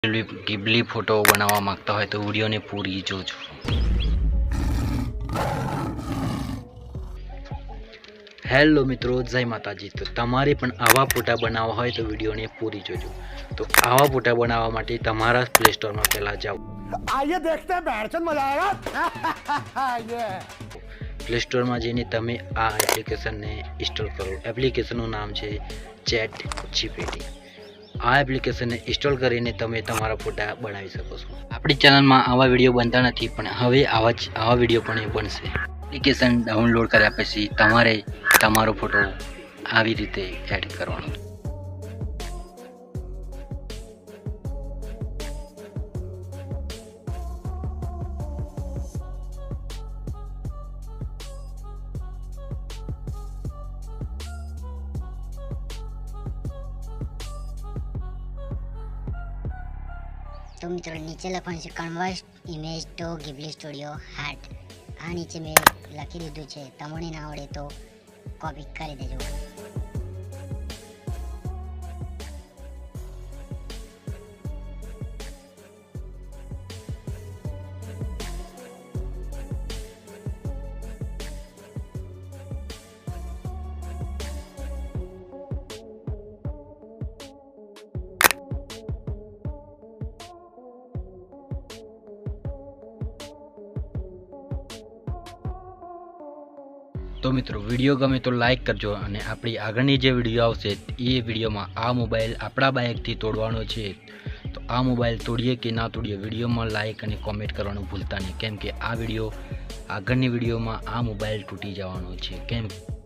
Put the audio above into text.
ગિબલી photo બનાવવા માંગતા હોય તો વિડીયોને પૂરી જોજો। હેલો મિત્રો, જય માતાજી। તો તમારે પણ આવા ફોટા બનાવવા હોય તો વિડીયોને પૂરી જોજો। તો આવા ફોટા બનાવવા માટે તમારા પ્લે સ્ટોરમાં પહેલા જાઓ। आइए देखते हैं बैठचंद मजा आएगा। प्ले स्टोर में जईने तमे आ एप्लिकेशन ने इंस्टॉल करो। एप्लिकेशन नाम है चैट जीपीटी। आ एप्लिकेशन ने इंस्टॉल करीने तमे तमारा फोटा बनावी सको छो। आपणी चैनल में आवा विडियो बनता नहीं पण हवे आवा विडियो पण बनशे। एप्लिकेशन डाउनलॉड कर्या पछी तमारे तमारो फोटो आवी रीते एड करवानो। तो मित्रों नीचे लखवा है convert image to Ghibli studio art. आ नीचे मैं लखी दीधुं छे, तमने ना आवड़े तो कॉपी करी देजो। तो मित्रों विडियो गमे तो लाइक करजो और अपनी आगळनी जे विडियो आवशे ए विडियो में आ मोबाइल अपना बाइक थी तोड़वानो छे। तो आ मोबाइल तोड़िए कि ना तोड़िए विडियो में लाइक और कॉमेंट करवानुं भूलता नहीं, केम के आ विडियो आगळनी विडियो में आ मोबाइल तूटी जवानो छे। केम